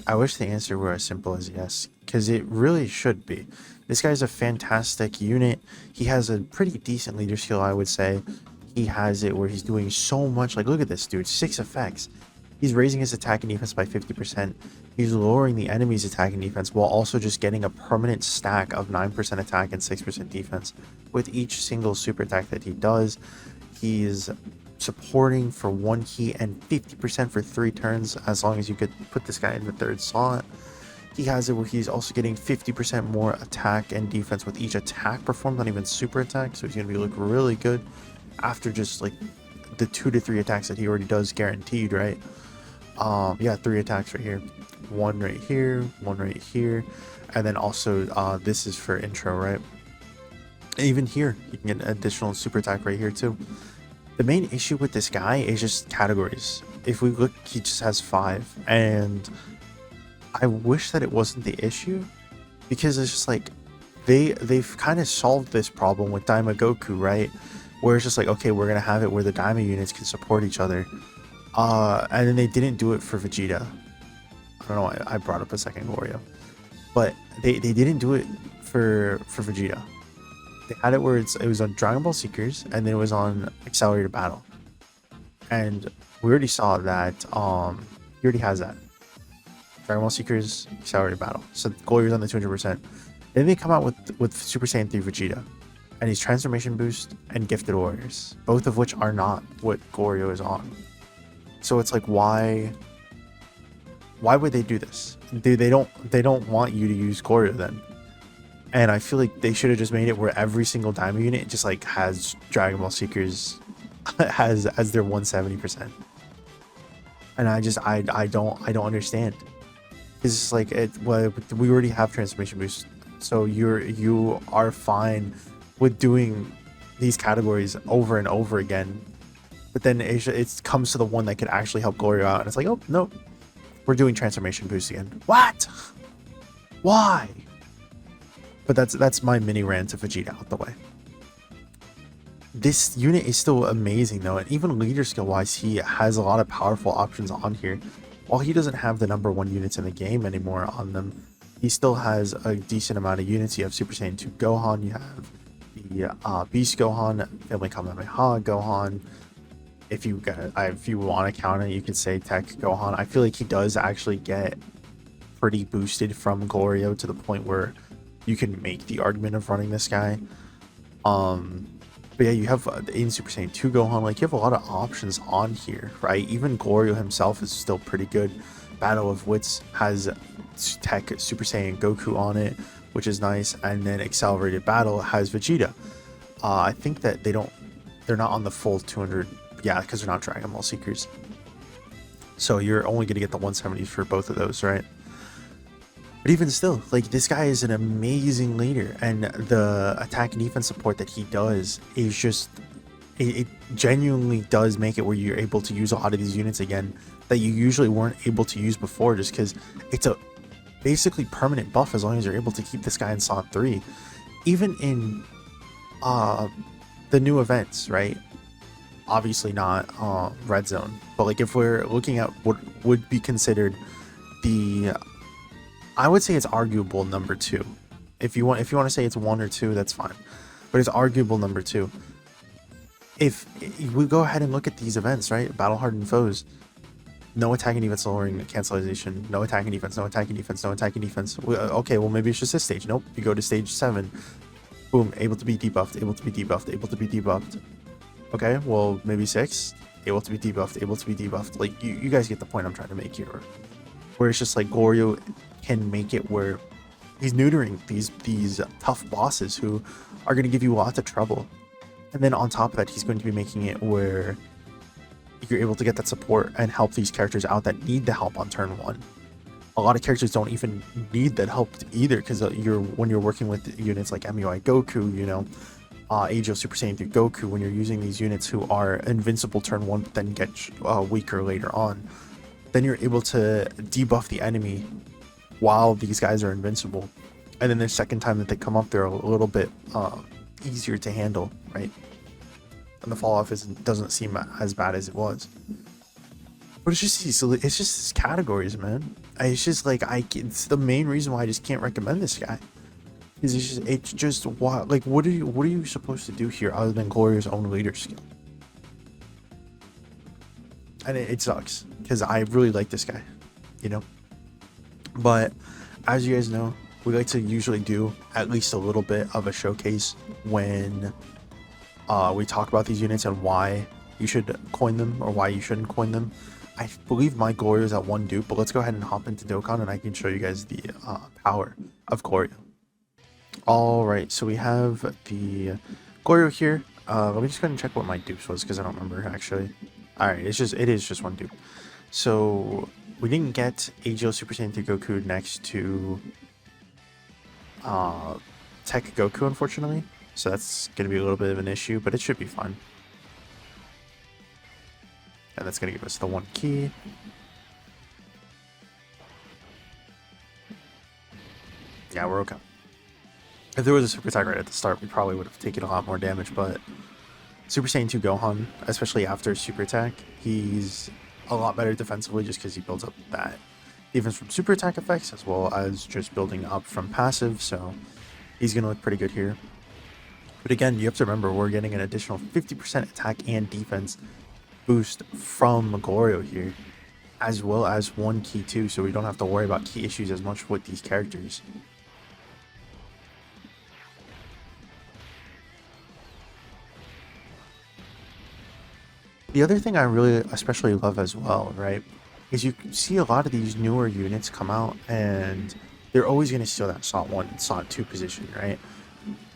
I wish the answer were as simple as yes, because it really should be. This guy's a fantastic unit. He has a pretty decent leader skill, I would say. He has it where he's doing so much. Like, look at this dude, 6 effects. He's raising his attack and defense by 50%. He's lowering the enemy's attack and defense while also just getting a permanent stack of 9% attack and 6% defense with each single super attack that he does. He's supporting for 1 heat and 50% for 3 turns as long as you could put this guy in the 3rd slot. He has it where he's also getting 50% more attack and defense with each attack performed, not even super attack, so he's going to be look really good after just like the 2 to 3 attacks that he already does guaranteed, right? Yeah, 3 attacks right here, 1 right here, 1 right here, and then also this is for intro, right? Even here you can get an additional super attack right here too. The main issue with this guy is just categories. If we look, he just has 5, and I wish that it wasn't the issue, because it's just like they've kind of solved this problem with Daima Goku, right? Where it's just like, okay, we're gonna have it where the Daima units can support each other, and then they didn't do it for Vegeta. I don't know why I brought up a second Glorio, but they didn't do it for Vegeta. They had it where it was on Dragon Ball Seekers, and then it was on Accelerated Battle, and we already saw that he already has that Dragon Ball Seekers Accelerated Battle, so Glorio's on the 200%. Then they come out with Super Saiyan 3 Vegeta, and his transformation boost and Gifted Warriors, both of which are not what Glorio is on. So it's like, why would they do this? They don't want you to use Glorio then. And I feel like they should have just made it where every single Diamond unit just like has Dragon Ball Seekers has as their 170%. And I don't understand. It's just like we already have transformation boost, so you are fine with doing these categories over and over again. But then it comes to the one that could actually help Glorio out, and it's like, oh no, we're doing transformation boost again. What? Why? But that's my mini rant of Vegeta out the way. This unit is still amazing though, and even leader skill wise, he has a lot of powerful options on here. While he doesn't have the #1 units in the game anymore on them, he still has a decent amount of units. You have Super Saiyan 2 Gohan, you have the Beast Gohan, Family Kamehameha Gohan. If you want to count it, you could say Tech Gohan. I feel like he does actually get pretty boosted from Glorio to the point where you can make the argument of running this guy. But yeah, you have in Super Saiyan 2 Gohan, like you have a lot of options on here, right? Even Glorio himself is still pretty good. Battle of Wits has Tech Super Saiyan Goku on it, which is nice, and then Accelerated Battle has Vegeta. I think that they're not on the full 200, yeah, because they're not Dragon Ball Seekers. So you're only going to get the 170s for both of those, right? But even still, like, this guy is an amazing leader, and the attack and defense support that he does is just, it genuinely does make it where you're able to use a lot of these units again that you usually weren't able to use before, just because it's a basically permanent buff as long as you're able to keep this guy in slot 3. Even in the new events, right? Obviously not Red Zone, but like if we're looking at what would be considered the, I would say it's arguable #2. If you want to say it's 1 or 2, that's fine, but it's arguable #2. If we go ahead and look at these events, right? Battle Hardened Foes, no attack and defense lowering cancellation, no attack and defense, no attack and defense, no attack and defense. Okay, well maybe it's just this stage. Nope, you go to stage 7, boom, able to be debuffed, able to be debuffed, able to be debuffed. Okay, well maybe 6, able to be debuffed, able to be debuffed. Like you guys get the point I'm trying to make here. Where it's just like Glorio can make it where he's neutering these tough bosses who are going to give you lots of trouble, and then on top of that, he's going to be making it where you're able to get that support and help these characters out that need the help on turn 1. A lot of characters don't even need that help either, because when you're working with units like MUI Goku, you know, Age of Super Saiyan 3 Goku, when you're using these units who are invincible turn 1 but then get weaker later on, then you're able to debuff the enemy while these guys are invincible, and then the second time that they come up, they're a little bit easier to handle, right? And the fall off doesn't seem as bad as it was. But it's just these categories, man. It's just like it's the main reason why I just can't recommend this guy. Is it's just what like what are you supposed to do here other than Glorio's own leader skill? And it sucks because I really like this guy, you know. But as you guys know, we like to usually do at least a little bit of a showcase when we talk about these units and why you should coin them or why you shouldn't coin them. I believe my Glorio is at 1 dupe, but let's go ahead and hop into Dokkan and I can show you guys the power of Glorio. Alright, so we have the Glorio here. Let me just go ahead and check what my dupes was because I don't remember actually. Alright, it is just 1 dupe. So we didn't get AGL Super Saiyan 3 Goku next to Tech Goku, unfortunately. So that's going to be a little bit of an issue, but it should be fun. And that's going to give us the 1 key. Yeah, we're okay. If there was a super attack right at the start, we probably would have taken a lot more damage, but Super Saiyan 2 Gohan, especially after super attack, he's a lot better defensively just because he builds up that defense from super attack effects as well as just building up from passive, so he's going to look pretty good here. But again, you have to remember we're getting an additional 50% attack and defense boost from Glorio here, as well as 1 key too, so we don't have to worry about key issues as much with these characters. The other thing I really especially love as well, right, is you see a lot of these newer units come out and they're always going to steal that slot 1 and slot 2 position, right?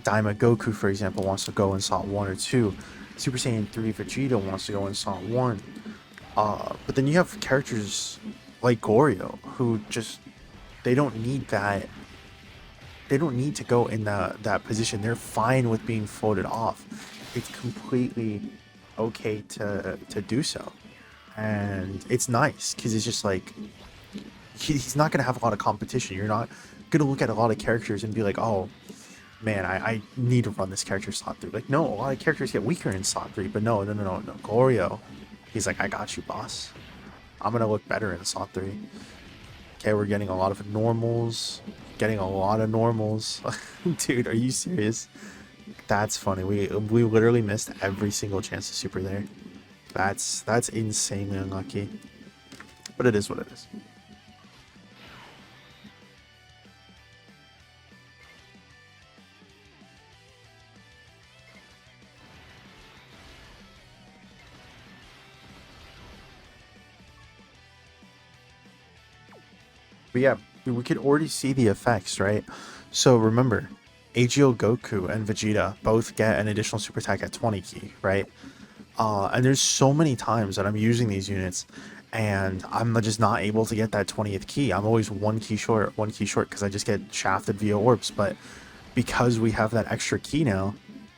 Daima Goku, for example, wants to go in slot 1 or 2. Super Saiyan 3 Vegeta wants to go in slot 1. But then you have characters like Glorio who just, they don't need that. They don't need to go in that position. They're fine with being floated off. It's completely okay to do so. And it's nice because it's just like, he's not going to have a lot of competition. You're not going to look at a lot of characters and be like, oh, man, I need to run this character slot 3. Like, no, a lot of characters get weaker in slot 3, but no. Glorio, he's like, I got you, boss. I'm going to look better in slot 3. Okay, we're getting a lot of normals. Dude, are you serious? That's funny. We literally missed every single chance to super there. That's insanely unlucky. But it is what it is. But yeah, we could already see the effects, right? So remember, AGL Goku and Vegeta both get an additional super attack at 20 key, right? And there's so many times that I'm using these units and I'm just not able to get that 20th key. I'm always 1 key short because I just get shafted via orbs. But because we have that extra key now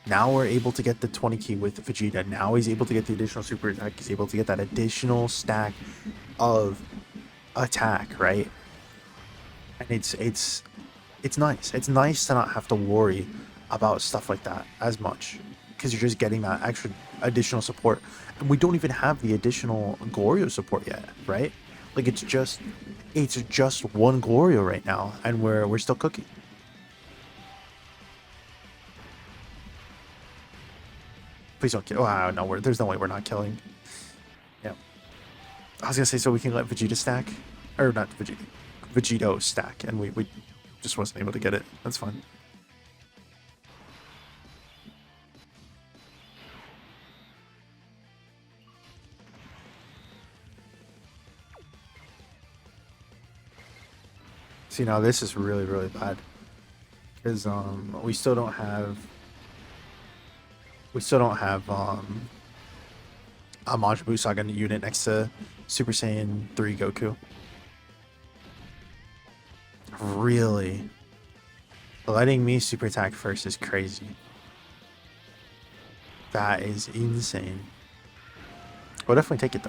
we're able to get the 20 key with Vegeta. Now he's able to get the additional super attack. He's able to get that additional stack of attack, right? And it's nice. It's nice to not have to worry about stuff like that as much because you're just getting that extra additional support. And we don't even have the additional Glorio support yet, right? Like it's just 1 Glorio right now and we're still cooking. Please don't kill. Oh, no, there's no way we're not killing. Yeah. I was gonna say, so we can let Vegeta stack, or not Vegeta, Vegito stack, and we just wasn't able to get it. That's fine. See, now this is really, really bad. Because we still don't have a Majin Buu Saga unit next to Super Saiyan 3 Goku. Really? Letting me super attack first is crazy. That is insane. We'll definitely take it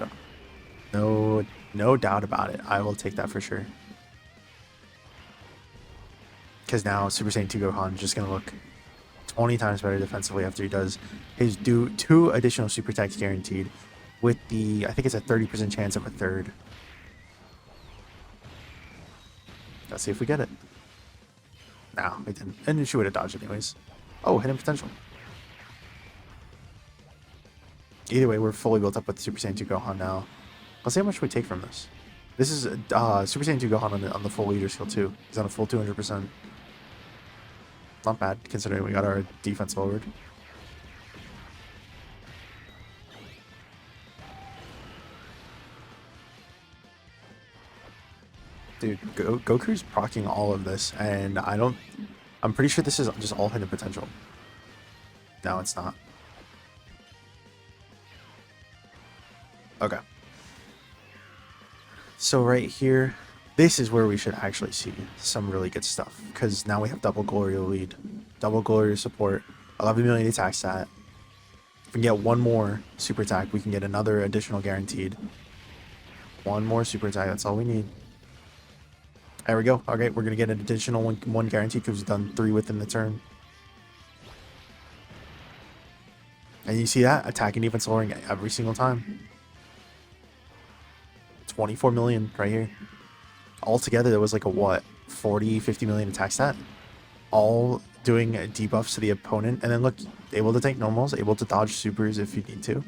though. No doubt about it. I will take that for sure. Because now Super Saiyan 2 Gohan is just going to look 20 times better defensively after he does his 2 additional super attacks guaranteed. with the, I think it's a 30% chance of a third. Let's see if we get it. No, we didn't. And she would have dodged anyways. Oh, hidden potential. Either way, we're fully built up with Super Saiyan 2 Gohan now. Let's see how much we take from this. This is Super Saiyan 2 Gohan on the full leader skill too. He's on a full 200%. Not bad, considering we got our defense forward. Dude, Goku's proccing all of this, and I'm pretty sure this is just all hidden potential. No, it's not. Okay. So right here, this is where we should actually see some really good stuff, because now we have double Glorio lead, double Glorio support, 11 million attack stat. If we can get one more super attack, we can get another additional guaranteed. One more super attack, that's all we need. There we go. Okay, we're going to get an additional one guaranteed because we've done 3 within the turn. And you see that? Attack and defense lowering every single time. 24 million right here. Altogether, there was like a what? 40, 50 million attack stat? All doing debuffs to the opponent. And then look, able to take normals, able to dodge supers if you need to.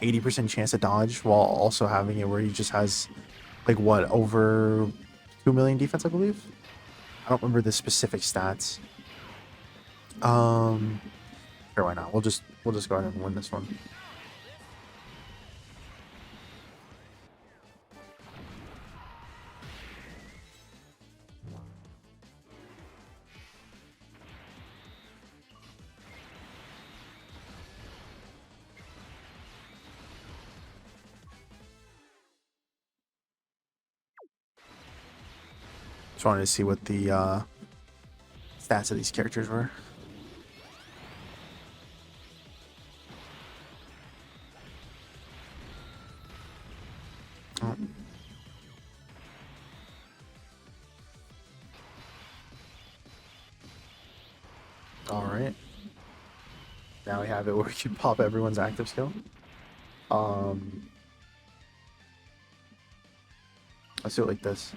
80% chance to dodge while also having it where he just has like what? Over 2 million defense, I believe? I don't remember the specific stats. Sure, why not? We'll just go ahead and win this one. Just wanted to see what the stats of these characters were. Oh. Alright. Now we have it where we can pop everyone's active skill. Let's do it like this.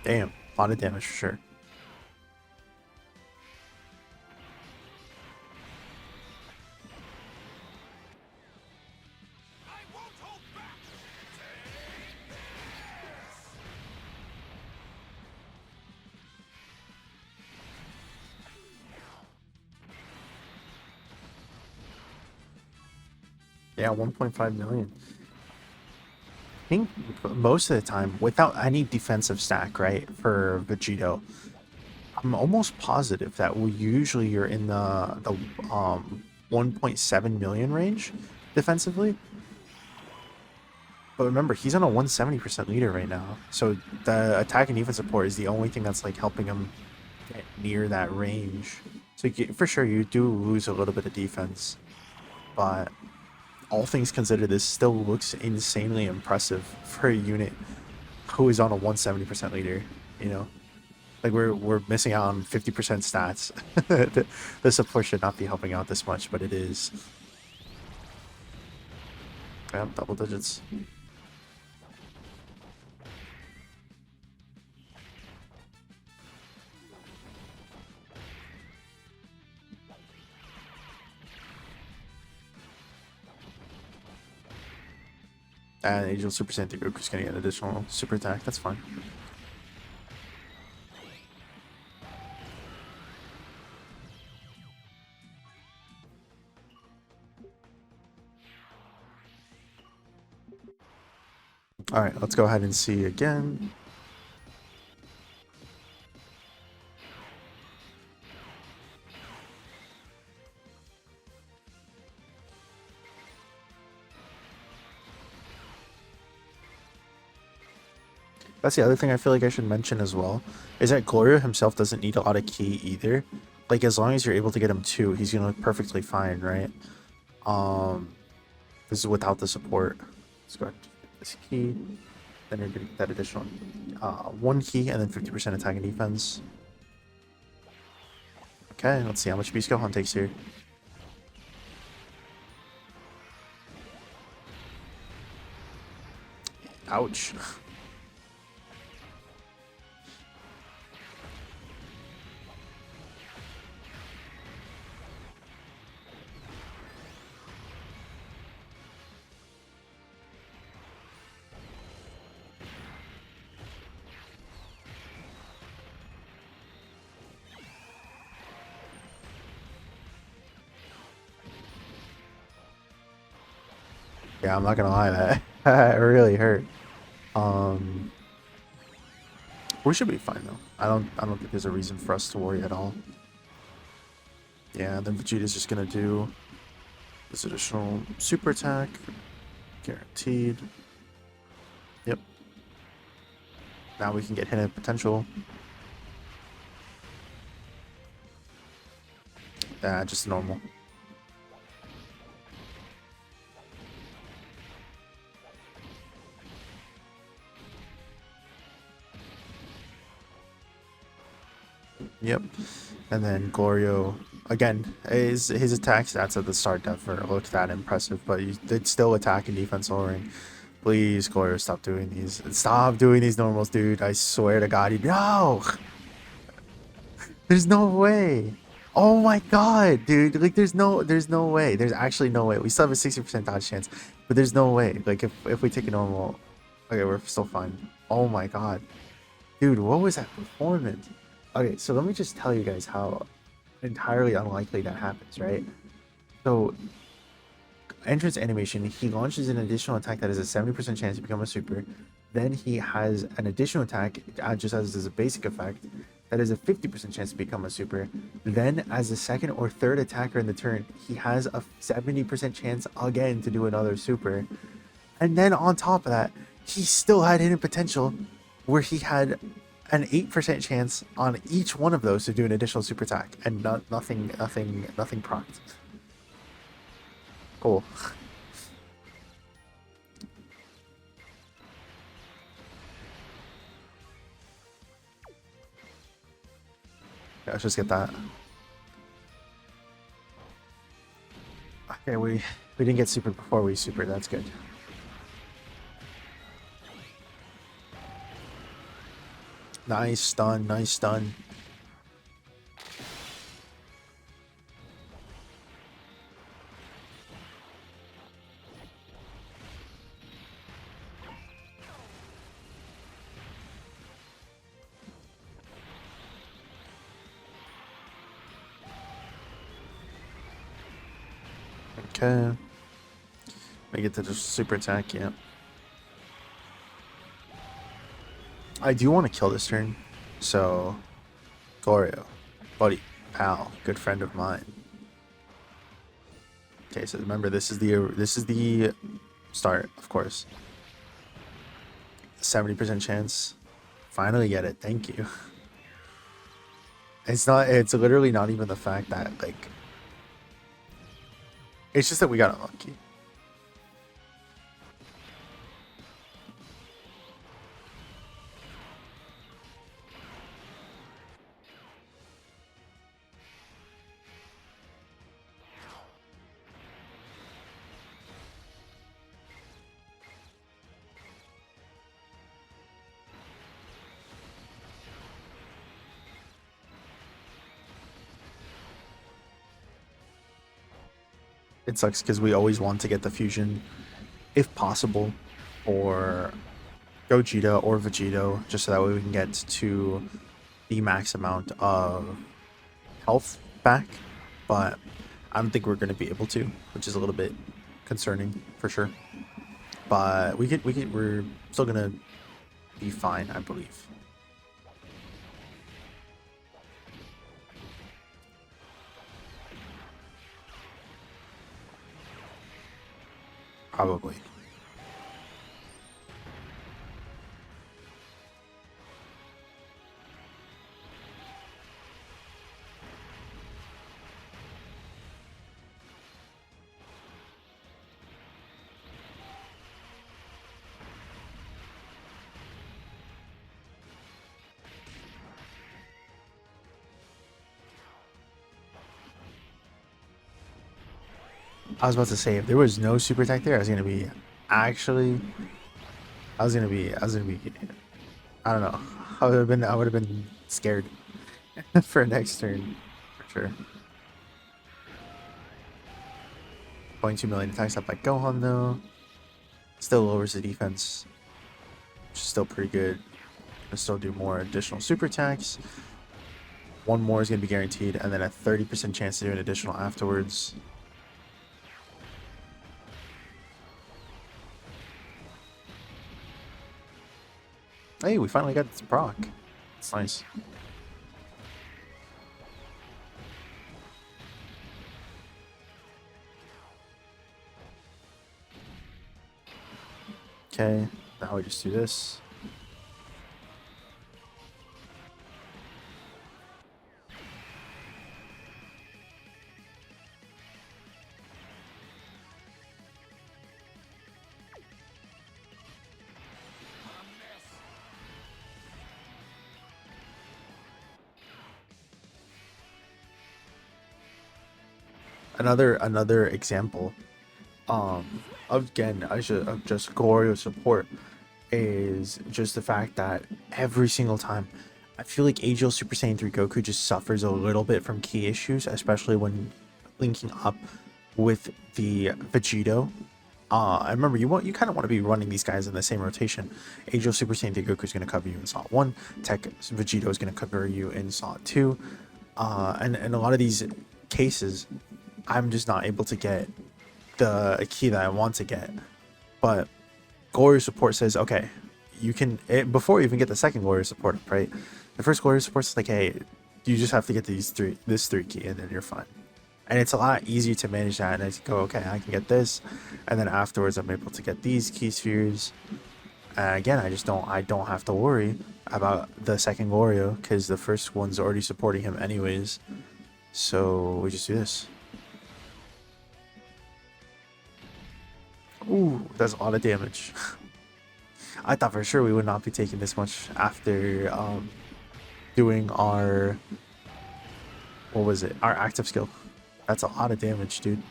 Damn, a lot of damage for sure. Yeah, 1.5 million. I think most of the time, without any defensive stack, right, for Vegito, I'm almost positive that we usually are in the 1.7 million range defensively. But remember, he's on a 170% leader right now, so the attack and defense support is the only thing that's like helping him get near that range. So for sure, you do lose a little bit of defense, but all things considered, this still looks insanely impressive for a unit who is on a 170% leader, you know? Like, we're missing out on 50% stats. The support should not be helping out this much, but it is. Yeah, double digits. And Angel Super Saiyan Goku's getting an additional super attack. That's fine. Alright, let's go ahead and see again. That's the other thing I feel like I should mention as well, is that Glorio himself doesn't need a lot of ki either. like as long as you're able to get him 2, he's gonna look perfectly fine, right? This is without the support. Let's go ahead and get this key. Then you're gonna get that additional 1 key and then 50% attack and defense. Okay, let's see how much Beast Gohan takes here. Ouch. Yeah, I'm not gonna lie, that really hurt. We should be fine though. I don't think there's a reason for us to worry at all. Yeah, then Vegeta's just gonna do this additional super attack. Guaranteed. Yep. Now we can get hit at potential. Just normal. Yep. And then Glorio, again, his attack stats at the start never looked that impressive, but he did still attack and defense lowering. Please, Glorio, stop doing these. Stop doing these normals, dude. I swear to God. No! There's no way. Oh my God, dude. Like, there's no way. There's actually no way. We still have a 60% dodge chance, but there's no way. Like, if we take a normal... Okay, we're still fine. Oh my God. Dude, what was that performance? Okay, so let me just tell you guys how entirely unlikely that happens, right? So, entrance animation, he launches an additional attack that has a 70% chance to become a super. Then he has an additional attack, just as a basic effect, that has a 50% chance to become a super. Then, as a second or third attacker in the turn, he has a 70% chance again to do another super. And then on top of that, he still had hidden potential, where he had an 8% chance on each one of those to do an additional super attack, and nothing procced. Cool. Yeah, let's just get that. Okay, we didn't get super before we super. That's good. Nice stun, nice stun. Okay. We get to the super attack, yeah. I do want to kill this turn, so Glorio, buddy, pal, good friend of mine. Okay, so remember this is the start, of course. 70% chance. Finally get it. Thank you. It's literally not even the fact that, like, it's just that we got unlucky. It sucks because we always want to get the fusion, if possible, or Gogeta or Vegito, just so that way we can get to the max amount of health back. But I don't think we're going to be able to, which is a little bit concerning for sure. But we're still going to be fine, I believe. Probably. I was about to say, if there was no super attack there, I was gonna be actually. I was gonna be. I don't know. I would have been scared for next turn, for sure. 0.2 million attacks up by Gohan though. Still lowers the defense, which is still pretty good. Can still do more additional super attacks. One more is gonna be guaranteed, and then a 30% chance to do an additional afterwards. Hey, we finally got this proc. It's nice. Okay, now we just do this. Another example again of just Glorio support is just the fact that every single time I feel like AGL Super Saiyan 3 Goku just suffers a little bit from key issues, especially when linking up with the Vegito. I remember you kind of want to be running these guys in the same rotation. AGL Super Saiyan 3 Goku is going to cover you in slot 1, Tech Vegito is going to cover you in slot 2, and a lot of these cases I'm just not able to get the key that I want to get. But Glorio support says, okay, you can, before you even get the second Glorio support up, right? The first Glorio support is like, hey, you just have to get this 3 key and then you're fine. And it's a lot easier to manage that, and I go, okay, I can get this, and then afterwards I'm able to get these key spheres. And again, I don't have to worry about the second Glorio because the first one's already supporting him anyways. So we just do this. Ooh, that's a lot of damage. I thought for sure we would not be taking this much after doing our, what was it, our active skill. That's a lot of damage, dude.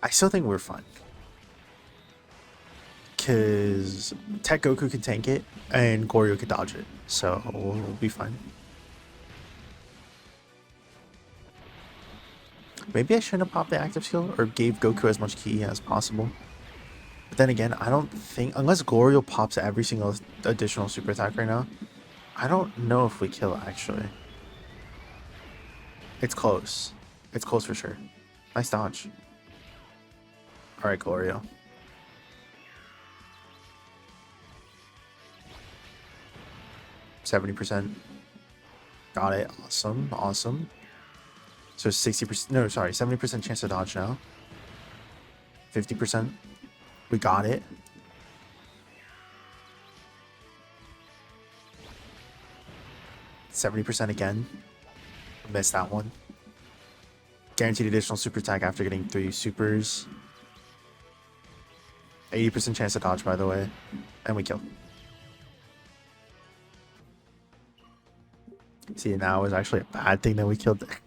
I still think we're fine. Because Tech Goku can tank it, and Glorio can dodge it. So we'll be fine. Maybe I shouldn't have popped the active skill, or gave Goku as much ki as possible. But then again, I don't think, unless Glorio pops every single additional super attack right now, I don't know if we kill actually. It's close. It's close for sure. Nice dodge. Alright, Glorio. %70. Got it. Awesome. Awesome. So 60%. No, sorry. 70% chance to dodge now. 50%. We got it. %70 again. Missed that one. Guaranteed additional super attack after getting 3 supers. 80% chance to dodge, by the way. And we kill. See, now it was actually a bad thing that we killed there.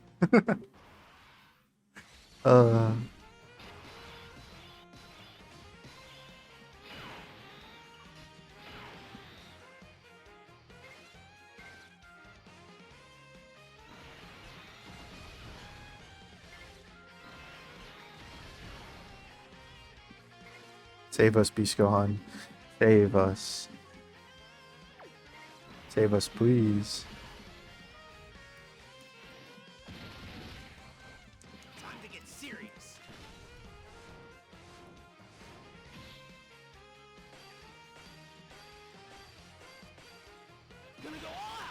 Save us, Beast Gohan. Save us. Save us, please. Time to get serious.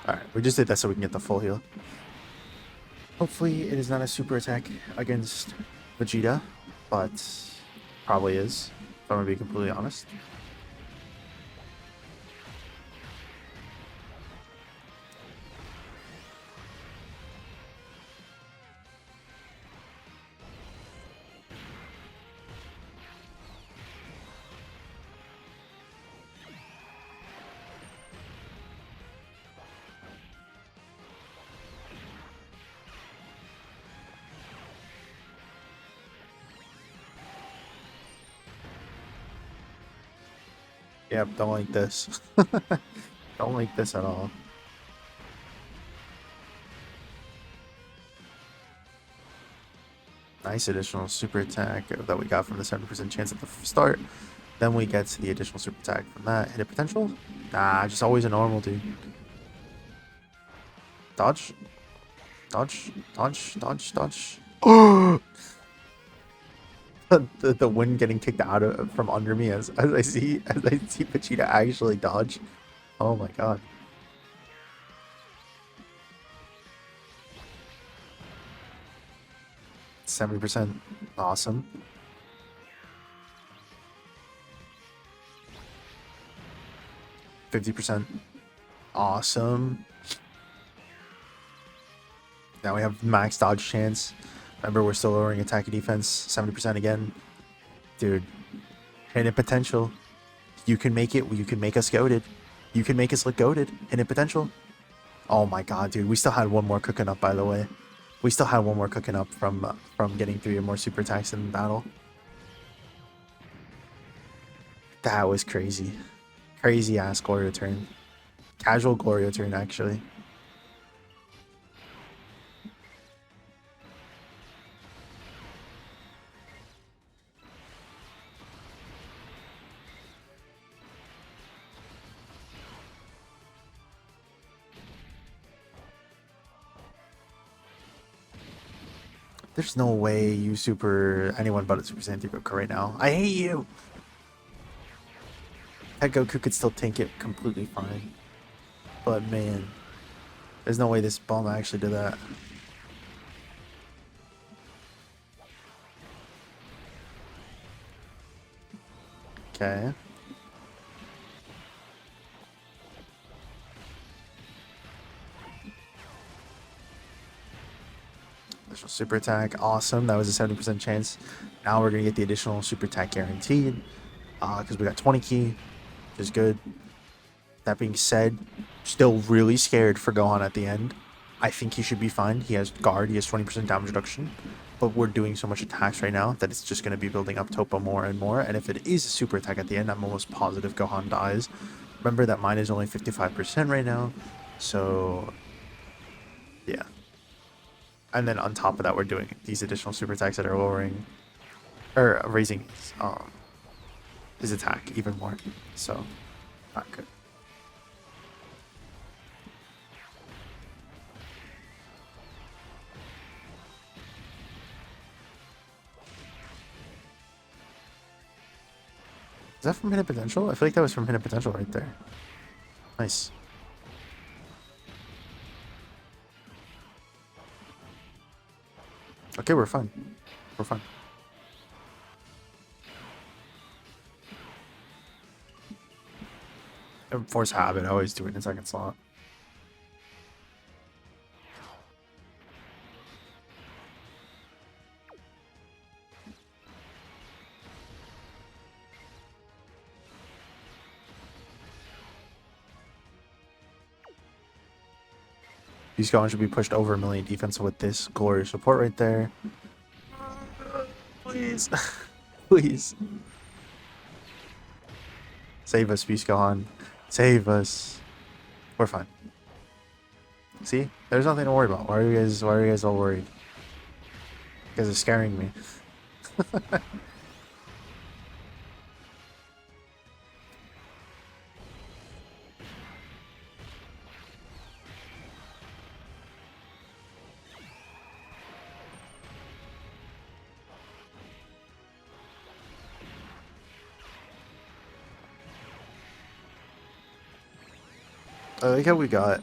Alright, we just did that so we can get the full heal. Hopefully it is not a super attack against Vegeta, but probably is, if I'm gonna be completely honest. Yep, don't like this. Don't like this at all. Nice additional super attack that we got from the 70% chance at the start. Then we get to the additional super attack from that. Hit it potential? Nah, just always a normal, dude. Dodge. Dodge. Dodge. Dodge. Dodge. Oh! the wind getting kicked out of from under me as I see Vegeta actually dodge. Oh my god. %70. Awesome. %50. Awesome. Now we have max dodge chance. Remember, we're still lowering attack and defense. 70% again. Dude. Hidden potential. You can make it. You can make us goated. You can make us look goated. Hidden potential. Oh my god, dude. We still had one more cooking up, by the way. We still had one more cooking up from getting 3 or more super attacks in battle. That was crazy. Crazy ass Glorio turn. Casual Glorio turn, actually. There's no way you super anyone but a Super Saiyan 3 Goku right now. I hate you! That Goku could still tank it completely fine. But man, there's no way this bomb actually did that. Okay. Additional super attack, awesome. That was a 70% chance. Now we're gonna get the additional super attack guaranteed. Because we got 20 key, which is good. That being said, still really scared for Gohan at the end. I think he should be fine. He has guard, he has 20% damage reduction. But we're doing so much attacks right now that it's just going to be building up Toppa more and more. And if it is a super attack at the end, I'm almost positive Gohan dies. Remember that mine is only 55% right now. So, yeah. And then on top of that, we're doing these additional super attacks that are lowering, or raising his attack even more. So, not good. Is that from Hidden Potential? I feel like that was from Hidden Potential right there. Nice. Okay, we're fine. We're fine. Force habit, I always do it in the second slot. These guys should be pushed over 1 million defense with this Glorio support right there. Please. Please. Save us, Beast Gohan. Save us. We're fine. See? There's nothing to worry about. Why are you guys all worried? You guys are scaring me. I like how we've got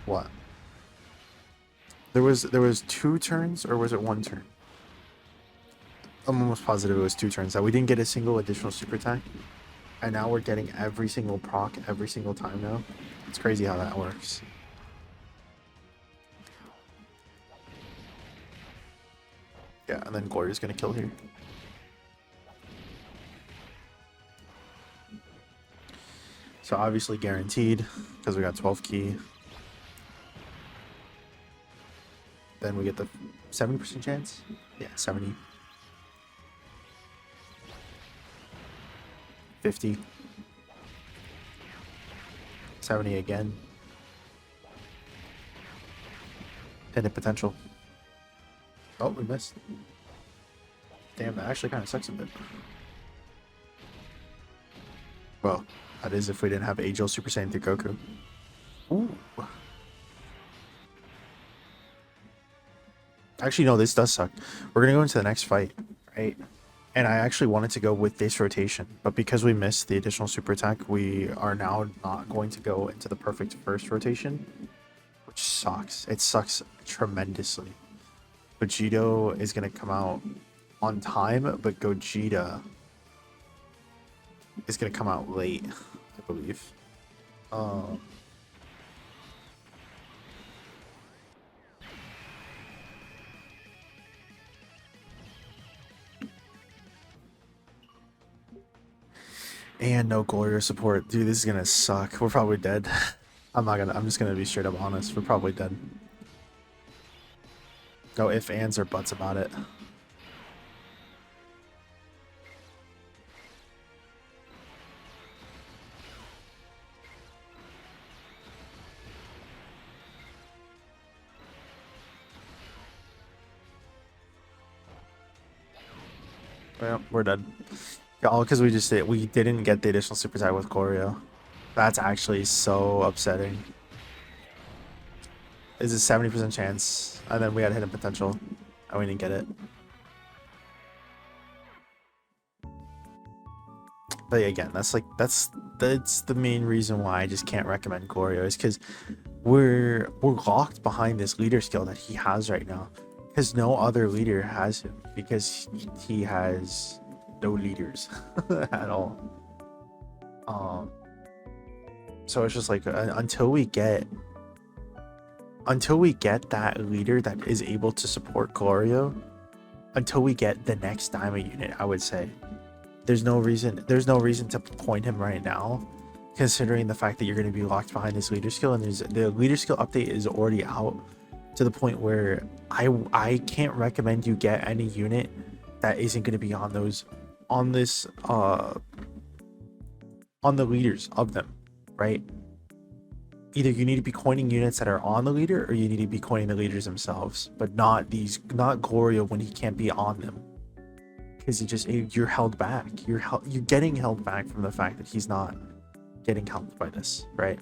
what? There was 2 turns, or was it 1 turn? I'm almost positive it was 2 turns that we didn't get a single additional super attack. And now we're getting every single proc every single time now. It's crazy how that works. Yeah, and then Glorio's gonna kill here. So obviously guaranteed, because we got 12 key. Then we get the 70% chance? Yeah, 70. 50. 70 again. Hidden potential. Oh, we missed. Damn, that actually kind of sucks a bit. Well, that is if we didn't have Angel Super Saiyan 3 Goku. Ooh. Actually, no, this does suck. We're going to go into the next fight, right? And I actually wanted to go with this rotation, but because we missed the additional super attack, we are now not going to go into the perfect first rotation, which sucks. It sucks tremendously. Vegito is going to come out on time, but Gogeta is going to come out late, I believe. And no Glorio support. Dude, this is gonna suck. We're probably dead. I'm just gonna be straight up honest. We're probably dead. No ifs, ands, or buts about it. Well, we're dead. All because we didn't get the additional super attack with Glorio. That's actually so upsetting. It's a 70% chance, and then we had hidden potential, and we didn't get it. But again, that's the main reason why I just can't recommend Glorio, is because we're locked behind this leader skill that he has right now, because no other leader has him, because he has no leaders at all. So it's just like until we get that leader that is able to support Glorio, until we get the next diamond unit, I would say there's no reason to point him right now, considering the fact that you're going to be locked behind this leader skill, and the leader skill update is already out, to the point where I can't recommend you get any unit that isn't going to be on the leaders of them, right? Either you need to be coining units that are on the leader, or you need to be coining the leaders themselves, but not Glorio when he can't be on them, because you're held back. You're getting held back from the fact that he's not getting helped by this, right?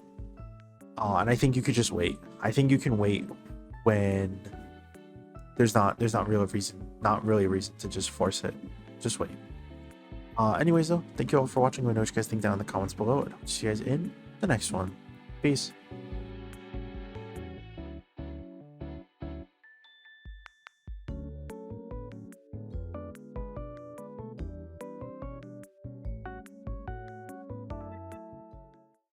And I think you could just wait. I think you can wait when there's not really a reason to just force it. Just wait. Anyways, though, thank you all for watching. Let me know what you guys think down in the comments below, and I'll see you guys in the next one. Peace.